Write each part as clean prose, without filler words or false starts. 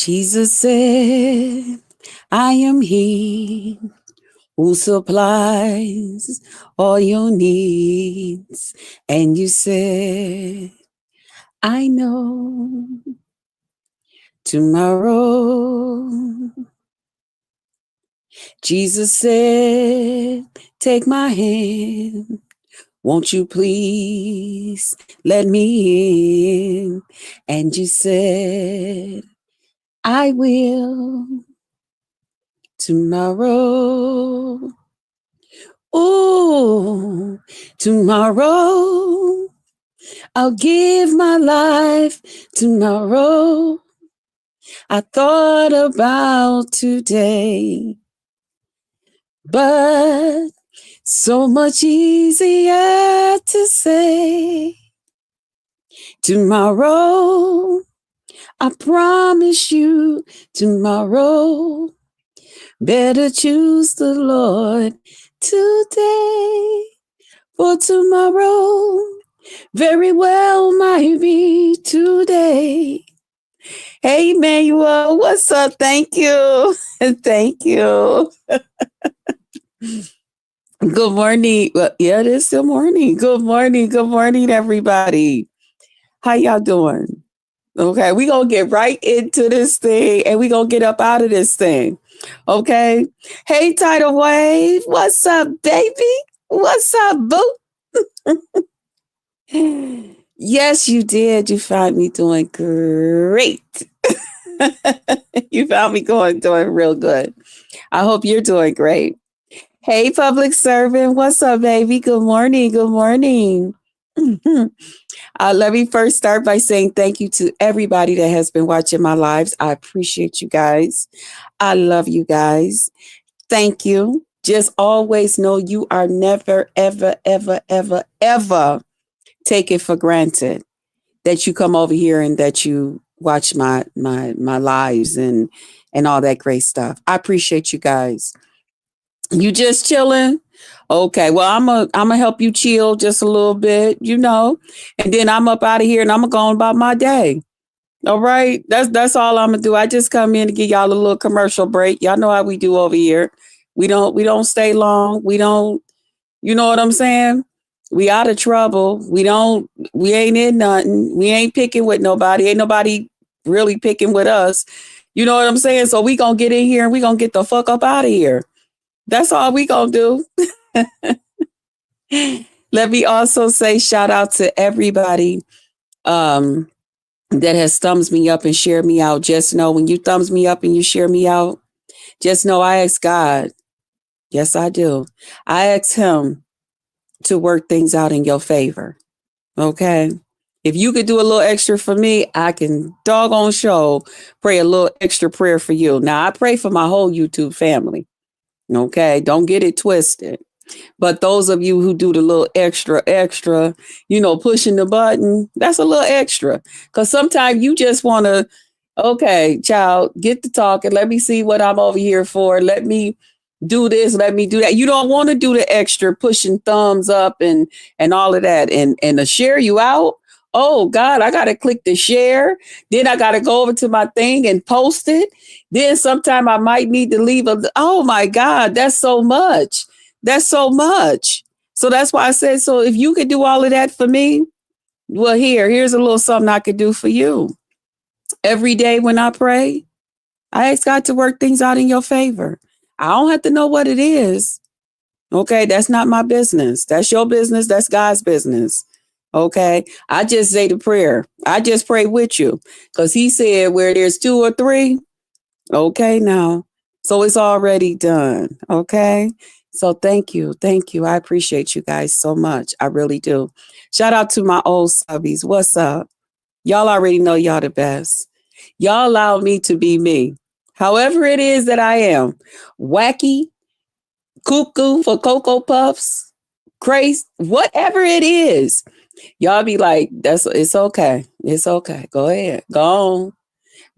Jesus said, I am he who supplies all your needs. And you said, I know tomorrow. Jesus said, take my hand. Won't you please let me in? And you said, I will tomorrow. Oh, tomorrow I'll give my life tomorrow. I thought about today, but so much easier to say tomorrow. I promise you tomorrow. Better choose the Lord today, for tomorrow very well might be today. Hey, Emmanuel, what's up? Thank you. Thank you. Good morning. Well, yeah, it is still morning. Good morning. Good morning, everybody. How y'all doing? Okay, we gonna get right into this thing and we gonna get up out of this thing. Okay. Hey, Tidal Wave, what's up, baby? What's up, boo? Yes, you did. You found me doing great. You found me doing real good. I hope you're doing great. Hey, public servant, what's up, baby? Good morning. Good morning. Let me first start by saying thank you to everybody that has been watching my lives. I appreciate you guys. I love you guys. Thank you. Just always know you are never, ever, ever, ever, ever take it for granted that you come over here and that you watch my lives and all that great stuff. I appreciate you guys. You just chilling? Okay, well, I'm gonna help you chill just a little bit, and then I'm up out of here and I'm gonna go on about my day. All right, that's all I'm gonna do. I just come in to give y'all a little commercial break. Y'all know how we do over here. We don't stay long. We don't, you know what I'm saying? We out of trouble. We ain't in nothing. We ain't picking with nobody. Ain't nobody really picking with us. You know what I'm saying? So we gonna get in here and we gonna get the fuck up out of here. That's all we gonna do. Let me also say shout out to everybody that has thumbs me up and shared me out. Just know when you thumbs me up and you share me out, just know I ask God. Yes, I do. I ask him to work things out in your favor. Okay. If you could do a little extra for me, I can doggone show pray a little extra prayer for you. Now I pray for my whole YouTube family. Okay. Don't get it twisted. But those of you who do the little extra, pushing the button, that's a little extra. Because sometimes you just want to, okay, child, get to talking. Let me see what I'm over here for. Let me do this. Let me do that. You don't want to do the extra pushing thumbs up and all of that. And to share you out. Oh God, I gotta click the share. Then I gotta go over to my thing and post it. Then sometime I might need to leave oh my God, that's so much. That's so much. So that's why I said, so if you could do all of that for me, well, here's a little something I could do for you. Every day when I pray, I ask God to work things out in your favor. I don't have to know what it is. Okay, that's not my business. That's your business. That's God's business. Okay, I just say the prayer. I just pray with you because he said where there's two or three, okay, now. So it's already done. Okay. So thank you. Thank you. I appreciate you guys so much. I really do. Shout out to my old subbies. What's up? Y'all already know y'all the best. Y'all allow me to be me. However it is that I am. Wacky, cuckoo for Cocoa Puffs, crazy, whatever it is. Y'all be like, it's okay. It's okay. Go ahead. Go on.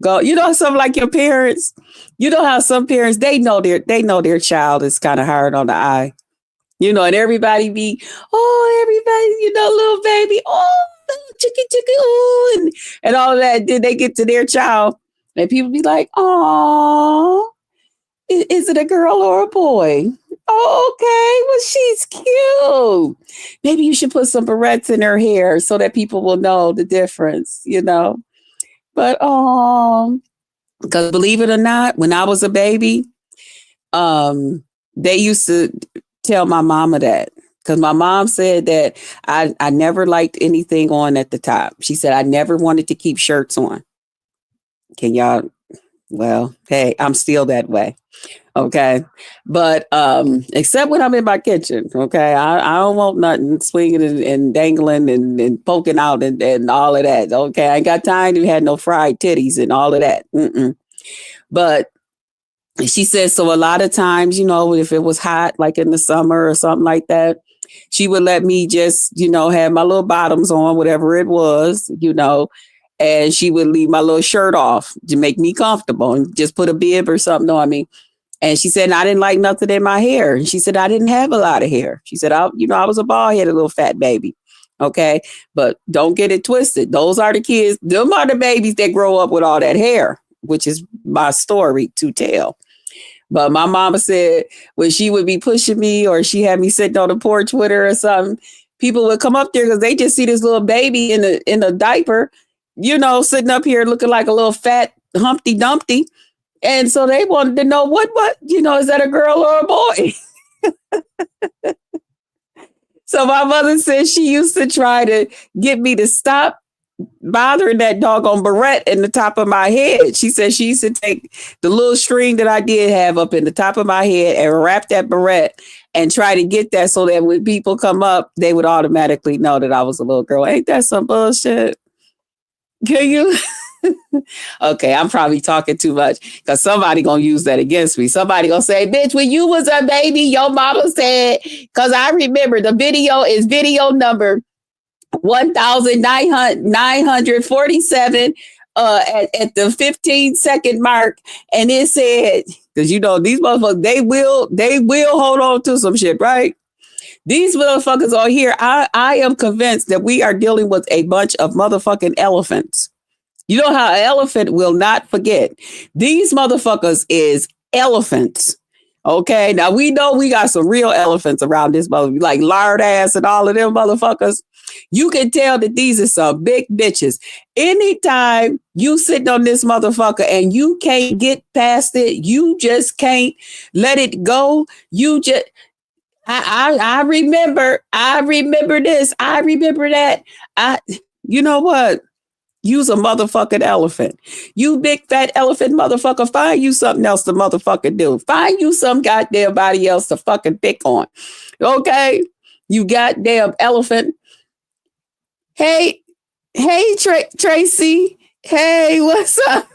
Go. You know, something like your parents. You know how some parents they know their child is kind of hard on the eye. And everybody be, oh, everybody, little baby, oh, chicky chicky, oh, and all of that. Then they get to their child. And people be like, "Oh, is it a girl or a boy?" Oh, okay, well, she's cute. Maybe you should put some barrettes in her hair so that people will know the difference, you know. But because believe it or not, when I was a baby, they used to tell my mama that because my mom said that I never liked anything on at the top. She said I never wanted to keep shirts on. Can y'all? Well, hey, I'm still that way. Okay. But except when I'm in my kitchen. Okay. I don't want nothing swinging and dangling and poking out and all of that. Okay. I ain't got time to have no fried titties and all of that. Mm-mm. But she said, so a lot of times, you know, if it was hot, like in the summer or something like that, she would let me just, you know, have my little bottoms on, whatever it was, you know, and she would leave my little shirt off to make me comfortable and just put a bib or something on me. And she said, I didn't like nothing in my hair. And she said, I didn't have a lot of hair. She said, I was a bald headed little fat baby. Okay. But don't get it twisted. Those are the kids. Them are the babies that grow up with all that hair, which is my story to tell. But my mama said when she would be pushing me or she had me sitting on the porch with her or something, people would come up there because they just see this little baby in a diaper, you know, sitting up here looking like a little fat Humpty Dumpty. And so they wanted to know what, you know, is that a girl or a boy? So my mother said she used to try to get me to stop bothering that doggone barrette in the top of my head. She said she used to take the little string that I did have up in the top of my head and wrap that barrette and try to get that so that when people come up, they would automatically know that I was a little girl. Ain't that some bullshit? Can you? Okay, I'm probably talking too much because somebody gonna use that against me. Somebody gonna say, bitch, when you was a baby, your mama said, because I remember the video is video number 1,947 at the 15-second mark. And it said, because you know, these motherfuckers, they will hold on to some shit, right? These motherfuckers are here. I am convinced that we are dealing with a bunch of motherfucking elephants. You know how an elephant will not forget. These motherfuckers is elephants. Okay. Now we know we got some real elephants around this mother, like lard ass and all of them motherfuckers. You can tell that these are some big bitches. Anytime you sitting on this motherfucker and you can't get past it, you just can't let it go. You just I remember this. I remember that. You know what? Use a motherfucking elephant. You big fat elephant motherfucker, find you something else to motherfucking do. Find you some goddamn body else to fucking pick on. Okay? You goddamn elephant. Hey, Tracy. Hey, what's up?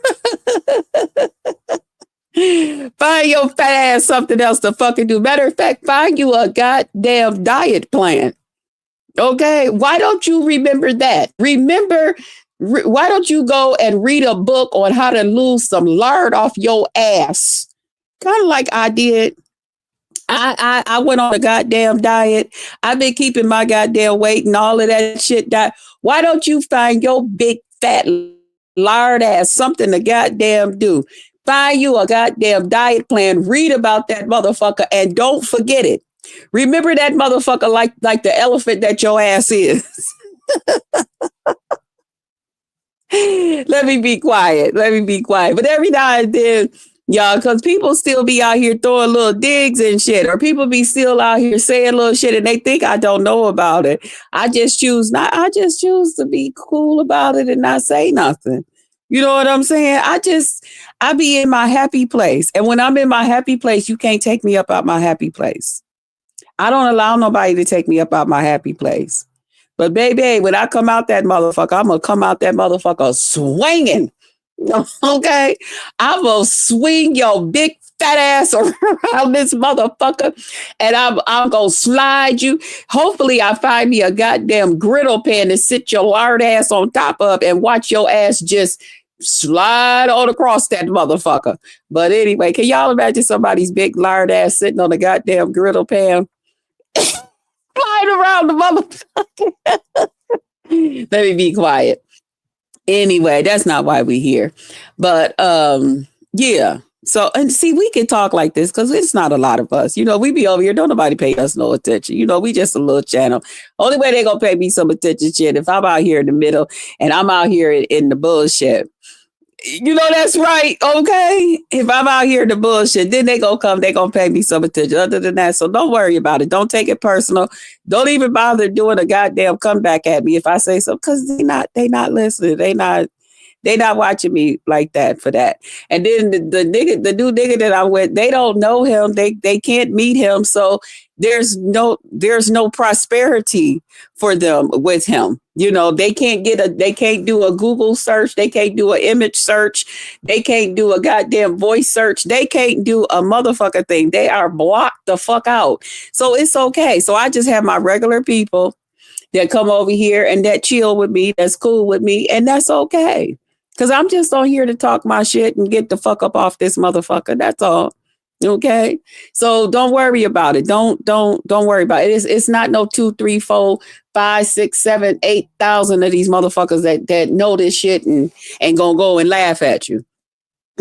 Find your fat ass something else to fucking do. Matter of fact, find you a goddamn diet plan. Okay? Why don't you remember that? Why don't you go and read a book on how to lose some lard off your ass? Kind of like I did. I went on a goddamn diet. I've been keeping my goddamn weight and all of that shit. Why don't you find your big fat lard ass something to goddamn do? Find you a goddamn diet plan. Read about that motherfucker and don't forget it. Remember that motherfucker like the elephant that your ass is. Let me be quiet. But every now and then, y'all, because people still be out here throwing little digs and shit, or people be still out here saying little shit and they think I don't know about it. I just choose to be cool about it and not say nothing. You know what I'm saying? I be in my happy place. And when I'm in my happy place, you can't take me up out my happy place. I don't allow nobody to take me up out my happy place. But baby, when I come out that motherfucker, I'm going to come out that motherfucker swinging. Okay? I'm going to swing your big fat ass around this motherfucker and I'm going to slide you. Hopefully I find me a goddamn griddle pan to sit your lard ass on top of and watch your ass just slide on across that motherfucker. But anyway, can y'all imagine somebody's big lard ass sitting on a goddamn griddle pan? Flying around the motherfucker. Let me be quiet. Anyway, that's not why we're here. But yeah. So and see, we can talk like this because it's not a lot of us. We be over here. Don't nobody pay us no attention. We just a little channel. Only way they gonna pay me some attention, shit, if I'm out here in the middle and I'm out here in the bullshit. That's right. Okay. If I'm out here in the bullshit, then they gonna come, they gonna pay me some attention. Other than that, so don't worry about it. Don't take it personal. Don't even bother doing a goddamn comeback at me if I say so, because they not listening. They not watching me like that for that. And then the new nigga that I'm with, they don't know him. They can't meet him. So there's no prosperity for them with him. They can't do a Google search. They can't do an image search. They can't do a goddamn voice search. They can't do a motherfucker thing. They are blocked the fuck out. So it's okay. So I just have my regular people that come over here and that chill with me, that's cool with me, and that's okay. Because I'm just on here to talk my shit and get the fuck up off this motherfucker. That's all. Okay. So don't worry about it. Don't worry about it. It's not no 2, 3, 4, 5, 6, 7, 8,000 of these motherfuckers that know this shit and gonna go and laugh at you.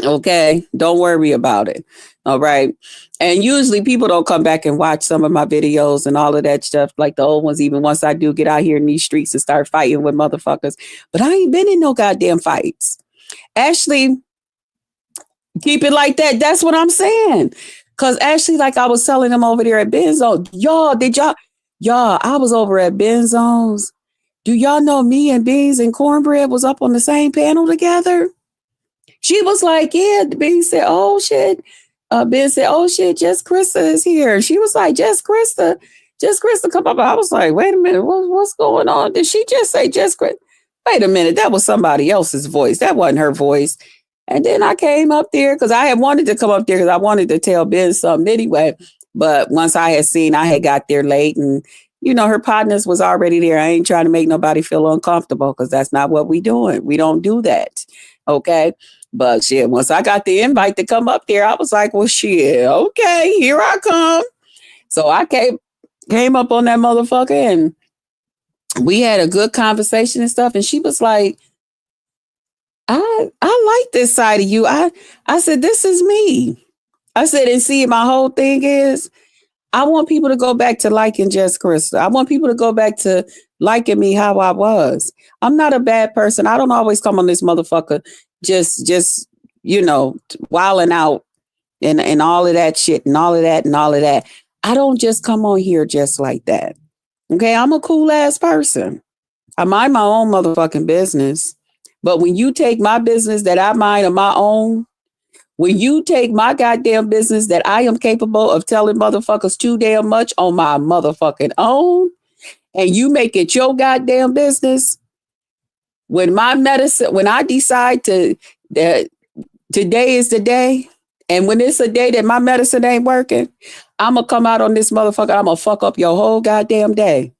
Okay. Don't worry about it. All right. And usually people don't come back and watch some of my videos and all of that stuff, like the old ones, even once I do get out here in these streets and start fighting with motherfuckers. But I ain't been in no goddamn fights. Ashley, keep it like that. That's what I'm saying. Because Ashley, like I was telling them over there at Benzone, y'all, I was over at Benzone's. Do y'all know me and Beans and Cornbread was up on the same panel together? She was like, yeah. Beans said, oh shit. Ben said, oh shit, Jess Krista is here. She was like, Jess Krista, come up. I was like, wait a minute, what's going on? Did she just say Jess Krista? Wait a minute, that was somebody else's voice. That wasn't her voice. And then I came up there because I had wanted to come up there because I wanted to tell Ben something anyway. But once I had got there late and, her partners was already there. I ain't trying to make nobody feel uncomfortable because that's not what we doing. We don't do that. Okay. But shit, once I got the invite to come up there, I was like, well, shit, okay, here I come. So I came up on that motherfucker and we had a good conversation and stuff. And she was like, I like this side of you. I said, this is me. I said, and see, my whole thing is, I want people to go back to liking Jess Krista. I want people to go back to liking me how I was. I'm not a bad person. I don't always come on this motherfucker just wilding out and all of that shit and all of that and all of that. I don't just come on here just like that. Okay, I'm a cool ass person. I mind my own motherfucking business. But when you take my business that I mind of my own, when you take my goddamn business that I am capable of telling motherfuckers too damn much on my motherfucking own, and you make it your goddamn business, when I decide that today is the day, and when it's a day that my medicine ain't working, I'm going to come out on this motherfucker. I'm going to fuck up your whole goddamn day.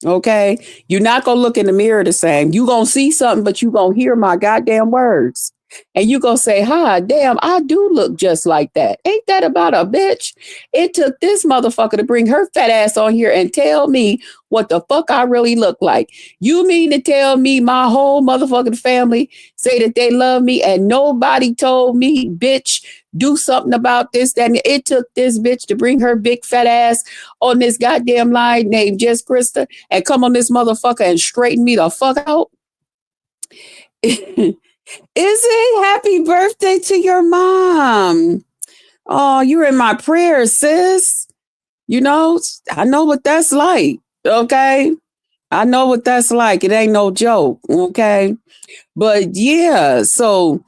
Okay? You're not going to look in the mirror the same. You're going to see something, but you're going to hear my goddamn words. And you go say, hi, damn, I do look just like that. Ain't that about a bitch? It took this motherfucker to bring her fat ass on here and tell me what the fuck I really look like. You mean to tell me my whole motherfucking family say that they love me and nobody told me, bitch, do something about this? That it took this bitch to bring her big fat ass on this goddamn line named Jess Krista and come on this motherfucker and straighten me the fuck out? Is it happy birthday to your mom? Oh, you're in my prayers, sis. I know what that's like. Okay. I know what that's like. It ain't no joke. Okay. But yeah, so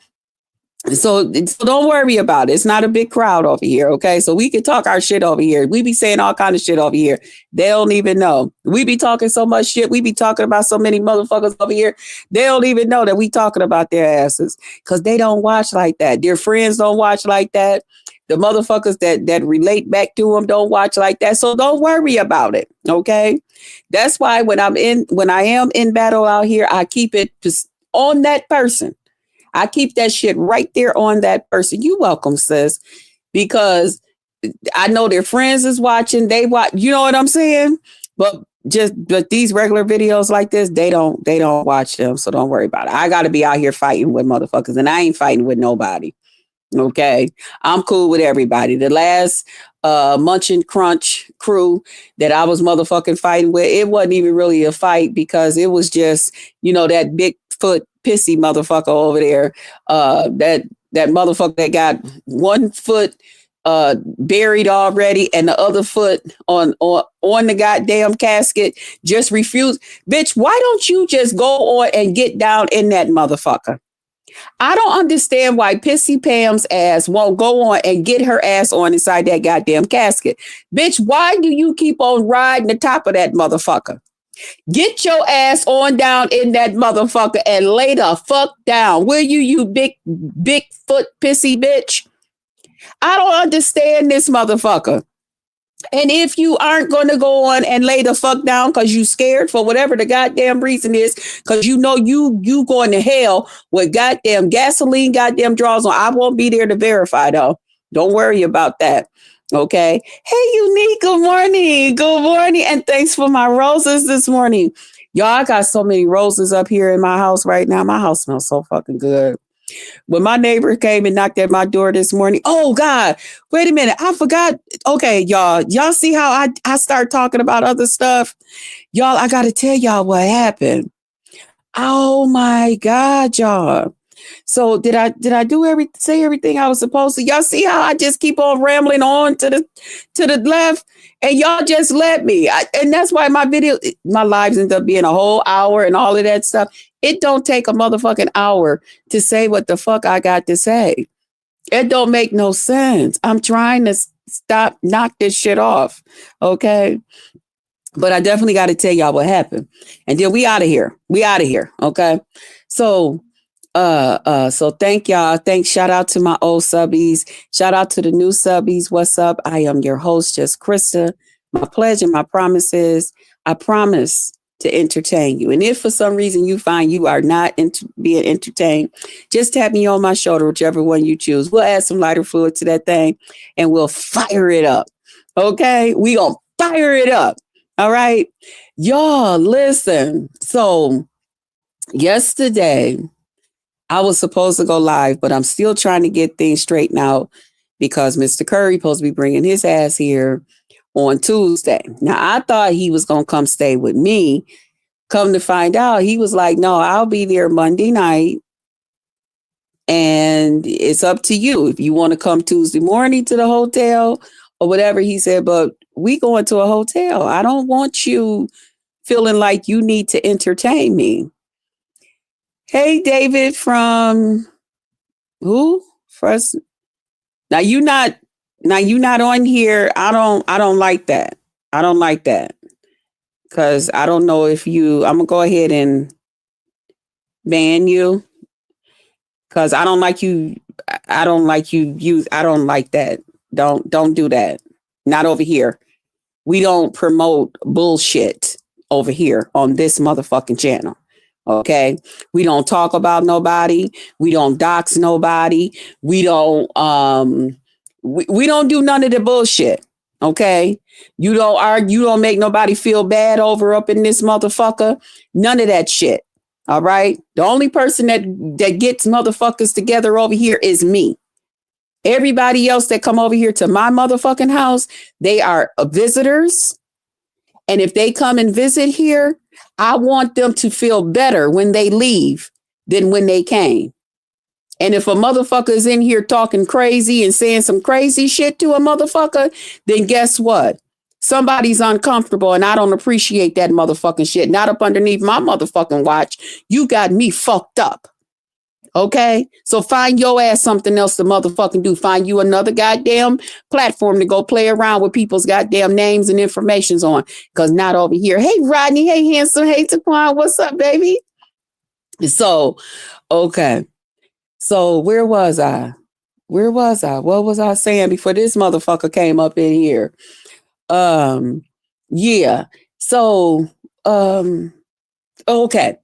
don't worry about it. It's not a big crowd over here. Okay. So we can talk our shit over here. We be saying all kind of shit over here. They don't even know. We be talking so much shit. We be talking about so many motherfuckers over here. They don't even know that we talking about their asses because they don't watch like that. Their friends don't watch like that. The motherfuckers that relate back to them don't watch like that. So don't worry about it. Okay. That's why when I am in battle out here, I keep it just on that person. I keep that shit right there on that person. You welcome, sis, because I know their friends is watching. They watch, you know what I'm saying? But But these regular videos like this, they don't watch them, so don't worry about it. I got to be out here fighting with motherfuckers, and I ain't fighting with nobody. Okay, I'm cool with everybody. The last Munch and Crunch crew that I was motherfucking fighting with, it wasn't even really a fight because it was just, that Bigfoot pissy motherfucker over there. That motherfucker that got one foot buried already and the other foot on the goddamn casket just refused. Bitch, why don't you just go on and get down in that motherfucker? I don't understand why Pissy Pam's ass won't go on and get her ass on inside that goddamn casket. Bitch, why do you keep on riding the top of that motherfucker? Get your ass on down in that motherfucker and lay the fuck down. Will you big foot pissy bitch? I don't understand this motherfucker. And if you aren't going to go on and lay the fuck down because you scared for whatever the goddamn reason is, because you going to hell with goddamn gasoline, goddamn draws on. I won't be there to verify though. Don't worry about that. Okay. Hey, Unique. Good morning. Good morning. And thanks for my roses this morning. Y'all, I got so many roses up here in my house right now. My house smells so fucking good. When my neighbor came and knocked at my door this morning, oh God, wait a minute, I forgot. Okay, y'all see how I start talking about other stuff? Y'all, I got to tell y'all what happened. Oh my God, y'all. So did I say everything I was supposed to? Y'all see how I just keep on rambling on to the left, and y'all just let me. And that's why my lives end up being a whole hour and all of that stuff. It don't take a motherfucking hour to say what the fuck I got to say. It don't make no sense. I'm trying to knock this shit off. Okay. But I definitely got to tell y'all what happened. And then we out of here. Okay. So thank y'all. Thanks. Shout out to my old subbies. Shout out to the new subbies. What's up? I am your host, Just Krista. My pledge and my promise is I promise to entertain you. And if for some reason you find you are not being entertained, just tap me on my shoulder, whichever one you choose. We'll add some lighter fluid to that thing and we'll fire it up. Okay? We gonna fire it up. All right? Y'all, listen. So yesterday, I was supposed to go live, but I'm still trying to get things straightened out because Mr. Curry supposed to be bringing his ass here on Tuesday. Now, I thought he was going to come stay with me. Come to find out, he was like, no, I'll be there Monday night. And it's up to you if you want to come Tuesday morning to the hotel or whatever. He said, but we going to a hotel. I don't want you feeling like you need to entertain me. Hey, David from who? First. Now you not on here. I don't like that. I don't like that. Cause I don't know if I'm gonna go ahead and ban you. Cause I don't like you. I don't like that. Don't do that. Not over here. We don't promote bullshit over here on this motherfucking channel. Okay. We don't talk about nobody. We don't dox nobody. We don't we don't do none of the bullshit. Okay. You don't argue. You don't make nobody feel bad over up in this motherfucker. None of that shit. All right. The only person that gets motherfuckers together over here is me. Everybody else that come over here to my motherfucking house, they are visitors. And if they come and visit here, I want them to feel better when they leave than when they came. And if a motherfucker is in here talking crazy and saying some crazy shit to a motherfucker, then guess what? Somebody's uncomfortable and I don't appreciate that motherfucking shit. Not up underneath my motherfucking watch. You got me fucked up. Okay, so find your ass something else to motherfucking do. Find you another goddamn platform to go play around with people's goddamn names and informations on. Because not over here. Hey, Rodney. Hey, handsome. Hey, Taquan. What's up, baby? So, okay. So where was I? What was I saying before this motherfucker came up in here? Yeah. So, okay.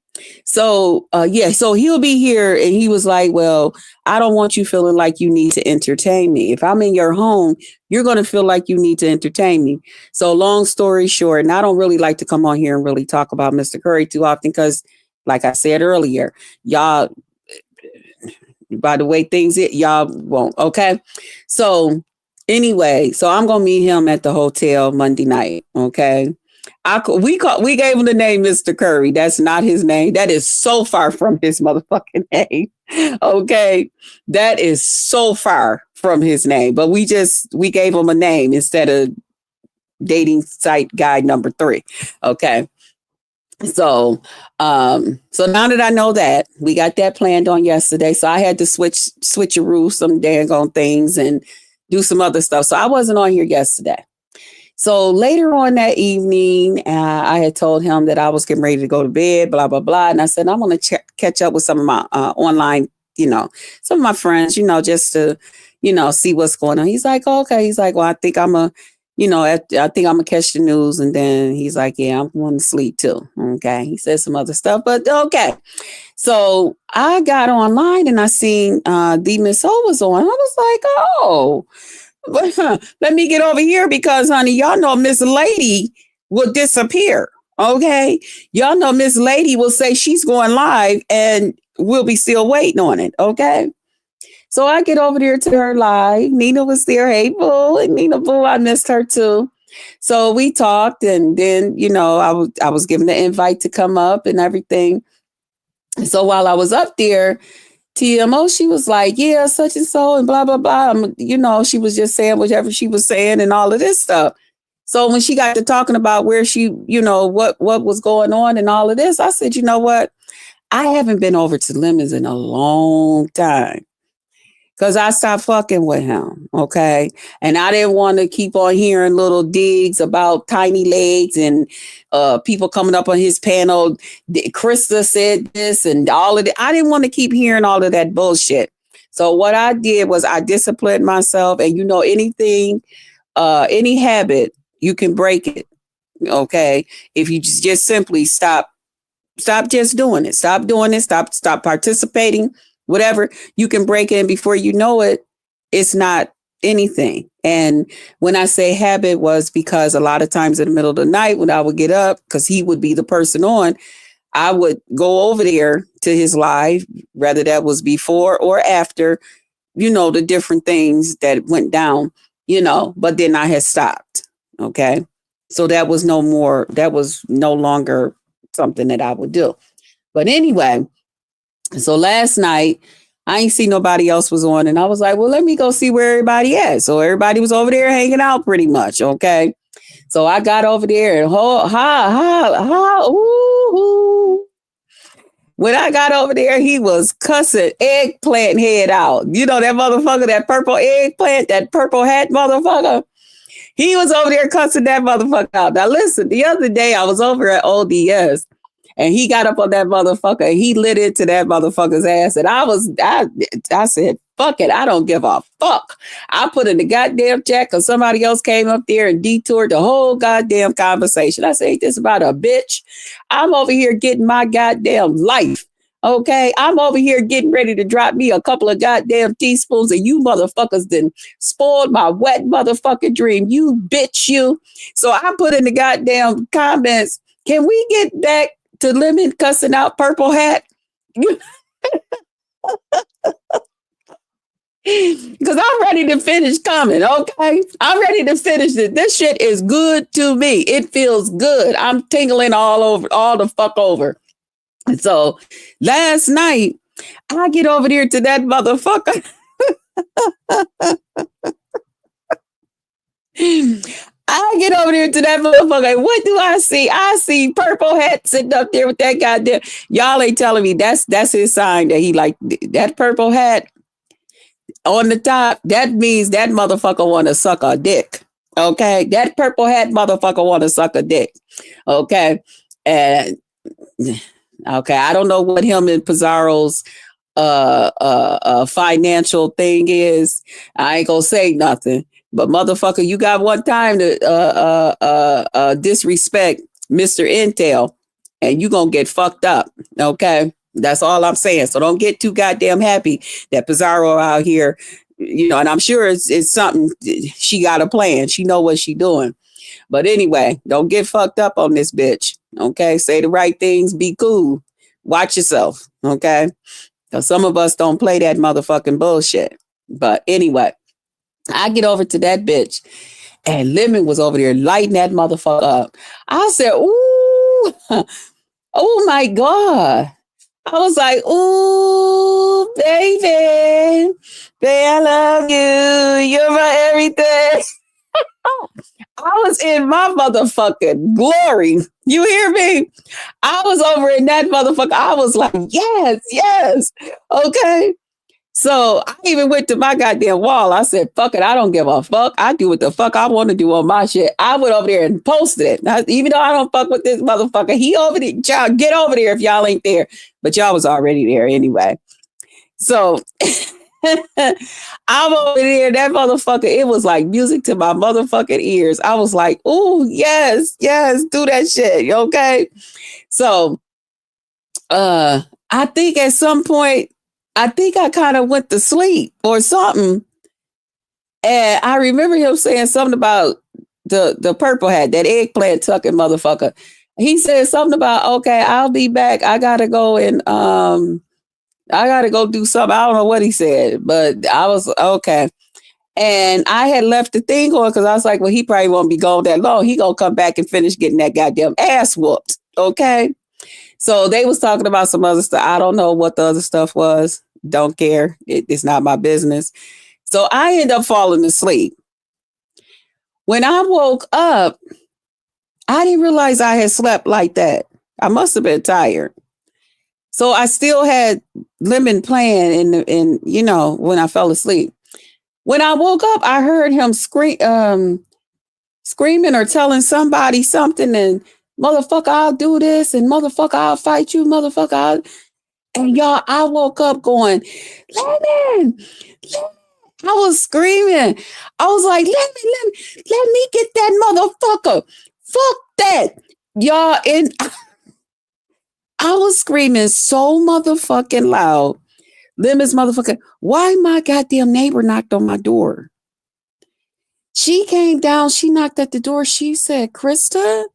So yeah, so he'll be here and he was like, well, I don't want you feeling like you need to entertain me. If I'm in your home, you're going to feel like you need to entertain me. So long story short, and I don't really like to come on here and really talk about Mr. Curry too often because like I said earlier, y'all, by the way things it, y'all won't. Okay. So anyway, so I'm going to meet him at the hotel Monday night. Okay. We gave him the name Mr. Curry. That's not his name. That is so far from his motherfucking name. Okay. That is so far from his name. But we gave him a name instead of dating site guy number 3. Okay. So so now that I know that, we got that planned on yesterday. So I had to switcheroo some dang on things and do some other stuff. So I wasn't on here yesterday. So later on that evening, I had told him that I was getting ready to go to bed, blah, blah, blah. And I said, I'm going to catch up with some of my online, some of my friends, just to, see what's going on. He's like, oh, okay. He's like, well, I think I'm I think I'm going to catch the news. And then he's like, yeah, I'm going to sleep too. Okay. He said some other stuff, but okay. So I got online and I seen the Miss O was on. I was like, oh. Let me get over here because, honey, y'all know Miss Lady will disappear. Okay. Y'all know Miss Lady will say she's going live and we'll be still waiting on it. Okay. So I get over there to her live. Nina was there. Hey, boo. And Nina, boo, I missed her too. So we talked and then, I was given the invite to come up and everything. So while I was up there, TMO, she was like, yeah, such and so, and blah, blah, blah. She was just saying whatever she was saying and all of this stuff. So when she got to talking about where she, what was going on and all of this, I said, you know what? I haven't been over to Lemons in a long time. Because I stopped fucking with him, okay? And I didn't want to keep on hearing little digs about tiny legs and people coming up on his panel. Krista said this and all of it. I didn't want to keep hearing all of that bullshit. So what I did was I disciplined myself. And anything, any habit, you can break it, okay? If you just simply stop just doing it. Stop doing it. Stop participating. Whatever, you can break it, and before you know it, it's not anything. And when I say habit was because a lot of times in the middle of the night when I would get up, because he would be the person on, I would go over there to his live, whether that was before or after, the different things that went down, but then I had stopped. Okay. So that was no longer something that I would do. But anyway, so last night, I ain't see nobody else was on. And I was like, well, let me go see where everybody at. So everybody was over there hanging out pretty much. Okay. So I got over there and ooh. When I got over there, he was cussing eggplant head out. You know, that motherfucker, that purple eggplant, that purple hat motherfucker. He was over there cussing that motherfucker out. Now listen, the other day I was over at ODS. And he got up on that motherfucker and he lit into that motherfucker's ass. And I said, fuck it. I don't give a fuck. I put in the goddamn chat because somebody else came up there and detoured the whole goddamn conversation. I said, ain't this about a bitch? I'm over here getting my goddamn life. Okay. I'm over here getting ready to drop me a couple of goddamn teaspoons and you motherfuckers then spoiled my wet motherfucking dream. You bitch, you. So I put in the goddamn comments, can we get back to Lemon cussing out Purple Hat? Because I'm ready to finish coming, okay? I'm ready to finish it. This shit is good to me. It feels good. I'm tingling all the fuck over. So last night, I get over there to that motherfucker. I get over there to that motherfucker. What do I see? I see Purple Hat sitting up there with that goddamn. Y'all ain't telling me that's his sign that he like that purple hat on the top. That means that motherfucker want to suck a dick. Okay, that purple hat motherfucker want to suck a dick. Okay, and okay, I don't know what him and Pizarro's financial thing is. I ain't gonna say nothing. But motherfucker, you got one time to disrespect Mr. Intel and you gonna get fucked up. Okay. That's all I'm saying. So don't get too goddamn happy that Pizarro out here, and I'm sure it's something she got a plan. She know what she doing. But anyway, don't get fucked up on this bitch. Okay. Say the right things. Be cool. Watch yourself. Okay. Because some of us don't play that motherfucking bullshit. But anyway, I get over to that bitch. And Lemon was over there lighting that motherfucker up. I said, ooh, oh my God. I was like, ooh, baby, I love you. You're my everything. I was in my motherfucking glory. You hear me? I was over in that motherfucker. I was like, yes. Okay. So I even went to my goddamn wall. I said, fuck it. I don't give a fuck. I do what the fuck I want to do on my shit. I went over there and posted it. Now, even though I don't fuck with this motherfucker, he over there. Y'all get over there if y'all ain't there. But y'all was already there anyway. So I'm over there. That motherfucker, it was like music to my motherfucking ears. I was like, ooh, yes, do that shit. Okay. So I think at some point, I kind of went to sleep or something. And I remember him saying something about the purple hat, that eggplant tucking motherfucker. He said something about, okay, I'll be back. I gotta go and I gotta go do something. I don't know what he said, but I was okay. And I had left the thing on because I was like, well, he probably won't be gone that long. He gonna come back and finish getting that goddamn ass whooped. Okay. So they was talking about some other stuff. I don't know what the other stuff was. Don't care. It's not my business. So I ended up falling asleep. When I woke up, I didn't realize I had slept like that. I must have been tired. So I still had Lemon playing when I fell asleep. When I woke up, I heard him screaming or telling somebody something, and motherfucker, I'll do this, and motherfucker, I'll fight you, motherfucker. And y'all, I woke up going, Lemon. I was screaming. I was like, let me get that motherfucker. Fuck that. Y'all, and I was screaming so motherfucking loud. Lemon's motherfucker, why my goddamn neighbor knocked on my door? She came down, she knocked at the door. She said, Krista?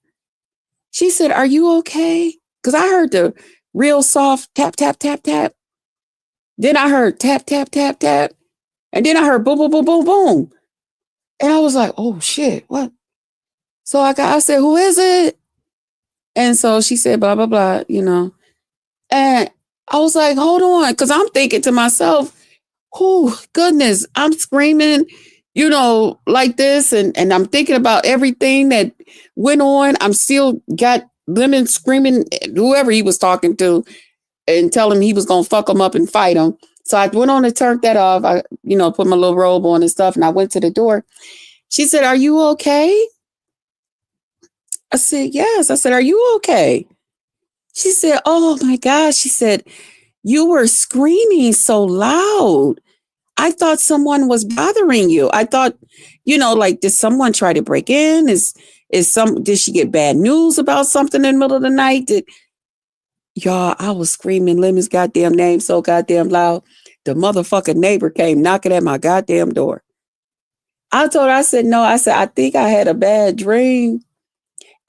She said, are you okay? Because I heard the real soft tap, tap, tap, tap. Then I heard tap, tap, tap, tap. And then I heard boom, boom, boom, boom, boom. And I was like, oh shit, what? So I said, who is it? And so she said, blah, blah, blah, And I was like, hold on. Because I'm thinking to myself, oh, goodness, I'm screaming, like this. And I'm thinking about everything that went on. I'm still got Lemon screaming, whoever he was talking to, and tell him he was going to fuck him up and fight him. So I went on and turned that off. I, put my little robe on and stuff. And I went to the door. She said, are you okay? I said, yes. I said, are you okay? She said, oh my gosh. She said, you were screaming so loud. I thought someone was bothering you. I thought, like, did someone try to break in? Did she get bad news about something in the middle of the night? Y'all, I was screaming Lemon's goddamn name so goddamn loud. The motherfucking neighbor came knocking at my goddamn door. I told her, I said, no, I think I had a bad dream.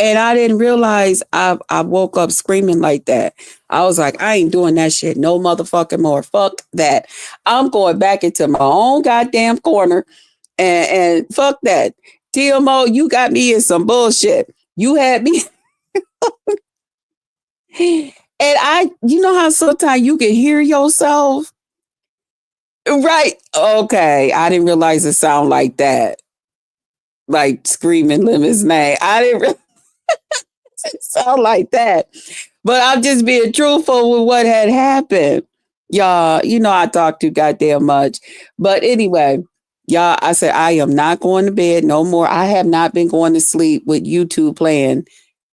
And I didn't realize I woke up screaming like that. I was like, I ain't doing that shit no motherfucking more. Fuck that. I'm going back into my own goddamn corner and fuck that. TMO, you got me in some bullshit. You had me. And how sometimes you can hear yourself? Right. Okay. I didn't realize it sound like that. Like screaming Lemon's name. I didn't realize it sound like that. But I'm just being truthful with what had happened. Y'all, I talk too goddamn much. But anyway, y'all, I said, I am not going to bed no more. I have not been going to sleep with YouTube playing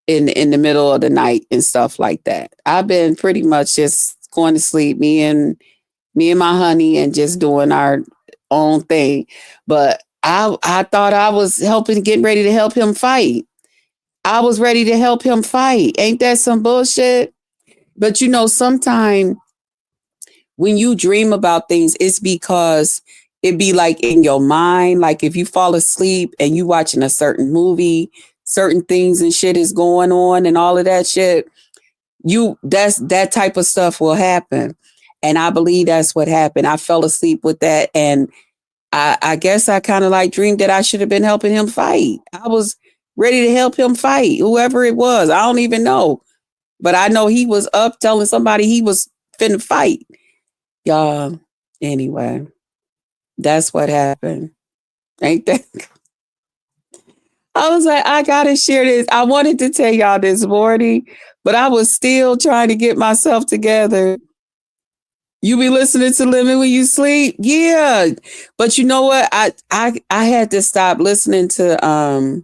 in the middle of the night and stuff like that. I've been pretty much just going to sleep, me and my honey, and just doing our own thing. But I thought I was getting ready to help him fight. I was ready to help him fight. Ain't that some bullshit? But sometimes when you dream about things, it's because it be like in your mind. Like if you fall asleep and you watching a certain movie, certain things and shit is going on and all of that shit, that type of stuff will happen. And I believe that's what happened. I fell asleep with that. And I guess I kind of like dreamed that I should have been helping him fight. I was ready to help him fight, whoever it was. I don't even know. But I know he was up telling somebody he was finna fight. Y'all, anyway, that's what happened. Ain't that? I was like, I gotta share this. I wanted to tell y'all this morning, but I was still trying to get myself together. You be listening to Lemon when you sleep? Yeah. But you know what? I had to stop listening to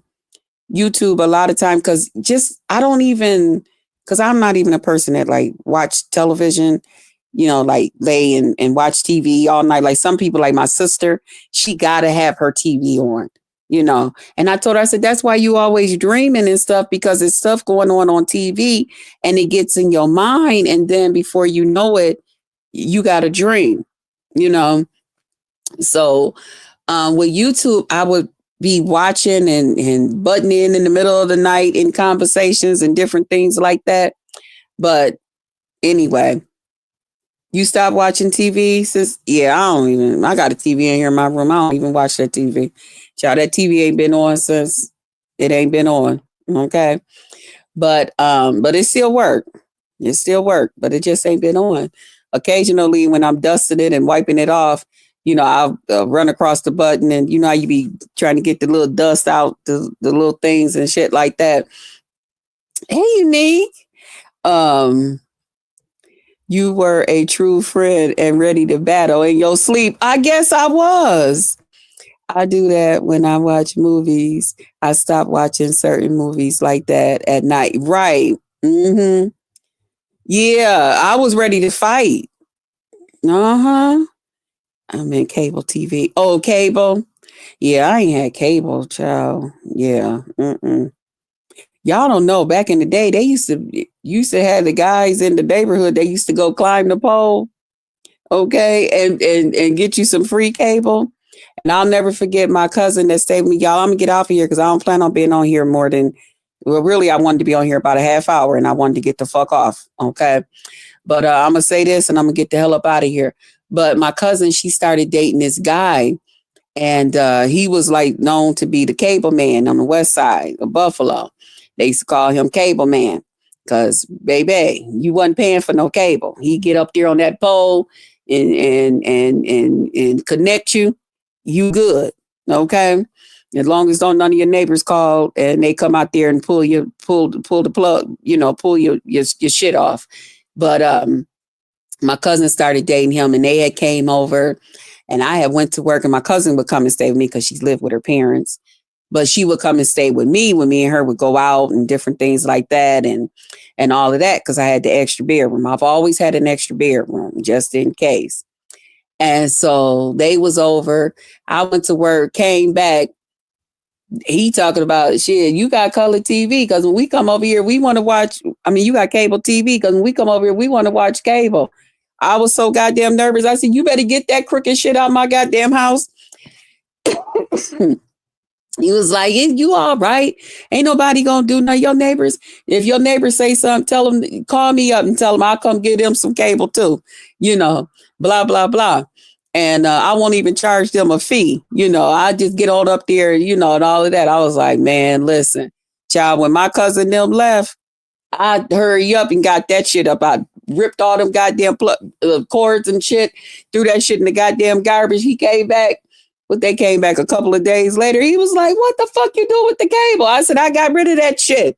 YouTube a lot of time because I'm not even a person that like watch television, like lay and watch TV all night. Like some people, like my sister, she gotta have her TV on, And I told her, I said, that's why you always dreaming and stuff, because it's stuff going on TV and it gets in your mind. And then before you know it, you got a dream, So with YouTube, I would be watching and butting in the middle of the night in conversations and different things like that. But anyway, you stopped watching TV since, I got a TV in here in my room. I don't even watch that TV. Child, that TV ain't been on since it ain't been on. Okay. But it still work. It still work, but it just ain't been on. Occasionally when I'm dusting it and wiping it off, I'll run across the button and how you be trying to get the little dust out, the little things and shit like that. Hey, Unique. You were a true friend and ready to battle in your sleep. I guess I was. I do that when I watch movies. I stop watching certain movies like that at night. Right. Mm-hmm. Yeah, I was ready to fight. Uh-huh. I'm in cable TV. Oh, cable? Yeah, I ain't had cable, child. Yeah. Mm-mm. Y'all don't know. Back in the day, they used to have the guys in the neighborhood. They used to go climb the pole, okay, and get you some free cable. And I'll never forget my cousin that stayed with me. Y'all, I'm gonna get off of here because I don't plan on being on here more than. Well, really, I wanted to be on here about a half hour, and I wanted to get the fuck off. Okay, but I'm gonna say this, and I'm gonna get the hell up out of here. But my cousin, she started dating this guy, and he was like known to be the cable man on the west side of Buffalo. They used to call him Cable Man because, baby, you wasn't paying for no cable. He get up there on that pole and connect you. You good, okay? As long as don't none of your neighbors call and they come out there and pull the plug, pull your shit off. But my cousin started dating him, and they had came over, and I had went to work, and my cousin would come and stay with me because she lived with her parents. But she would come and stay with me when me and her would go out and different things like that and all of that because I had the extra bedroom. I've always had an extra bedroom just in case. And so they was over. I went to work, came back. He talking about shit. You got color TV because when we come over here, we want to watch. I mean, you got cable TV because when we come over here, we want to watch cable. I was so goddamn nervous. I said, "You better get that crooked shit out of my goddamn house." He was like, you all right? Ain't nobody gonna do nothing. Your neighbors, if your neighbors say something, tell them, call me up and tell them I'll come get them some cable too, blah, blah, blah. And I won't even charge them a fee. I just get on up there, and all of that. I was like, man, listen, child, when my cousin them left, I hurry up and got that shit up. I ripped all them goddamn cords and shit, threw that shit in the goddamn garbage. He came back. But they came back a couple of days later. He was like, what the fuck you doing with the cable? I said, I got rid of that shit.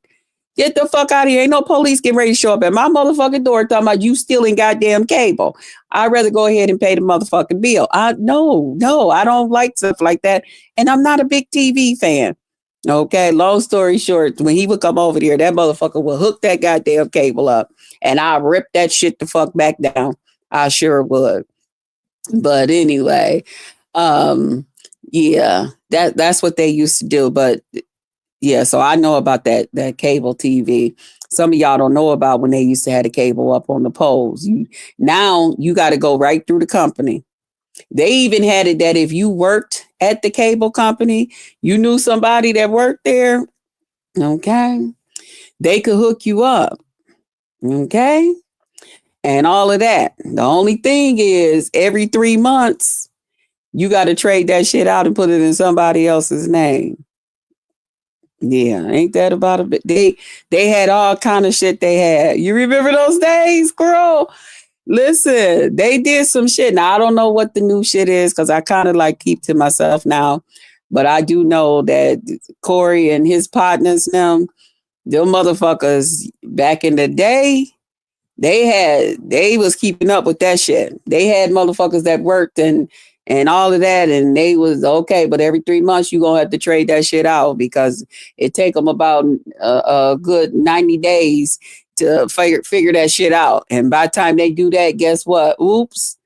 Get the fuck out of here. Ain't no police getting ready to show up at my motherfucking door talking about you stealing goddamn cable. I'd rather go ahead and pay the motherfucking bill. No, I don't like stuff like that. And I'm not a big TV fan. Okay, long story short, when he would come over there, that motherfucker would hook that goddamn cable up and I rip that shit the fuck back down. I sure would. But anyway, yeah, that's what they used to do. But Yeah, so I know about that cable TV. Some of y'all don't know about when they used to have the cable up on the poles. Now you got to go right through the company. They even had it that if you worked at the cable company, you knew somebody that worked there, okay, they could hook you up, okay, and all of that. The only thing is, every 3 months, you got to trade that shit out and put it in somebody else's name. Yeah, ain't that about a bit? They had all kind of shit they had. You remember those days, girl? Listen, they did some shit. Now I don't know what the new shit is because I kind of like keep to myself now. But I do know that Corey and his partners, them motherfuckers back in the day, they was keeping up with that shit. They had motherfuckers that worked and all of that, and they was okay. But every 3 months, you gonna have to trade that shit out because it take them about a good 90 days to figure that shit out. And by the time they do that, guess what? Oops,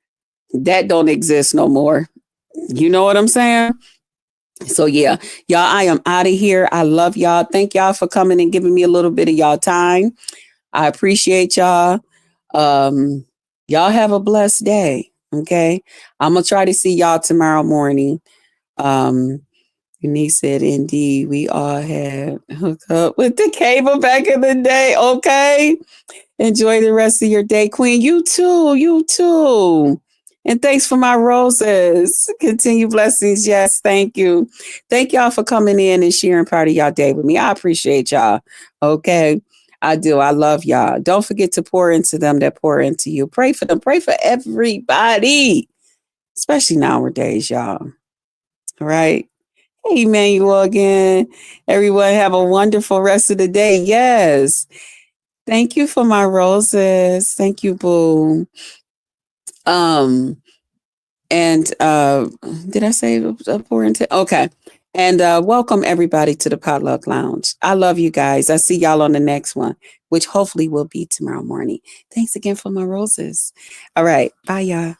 that don't exist no more. You know what I'm saying? So yeah, y'all, I am out of here. I love y'all. Thank y'all for coming and giving me a little bit of y'all time. I appreciate y'all. Um, y'all have a blessed day. Okay. I'm gonna try to see y'all tomorrow morning. Um, Denise said, indeed, we all had hooked up with the cable back in the day. Okay. Enjoy the rest of your day, Queen. You too. You too. And thanks for my roses. Continue blessings. Yes, thank you. Thank y'all for coming in and sharing part of y'all day with me. I appreciate y'all. Okay. I do. I love y'all. Don't forget to pour into them that pour into you. Pray for them. Pray for everybody, especially nowadays, y'all. All right. Hey, Emmanuel again. Everyone have a wonderful rest of the day. Yes. Thank you for my roses. Thank you, boo. Um, and did I say pour into? Okay. And welcome everybody to the Potluck Lounge. I love you guys. I see y'all on the next one, which hopefully will be tomorrow morning. Thanks again for my roses. All right. Bye, y'all.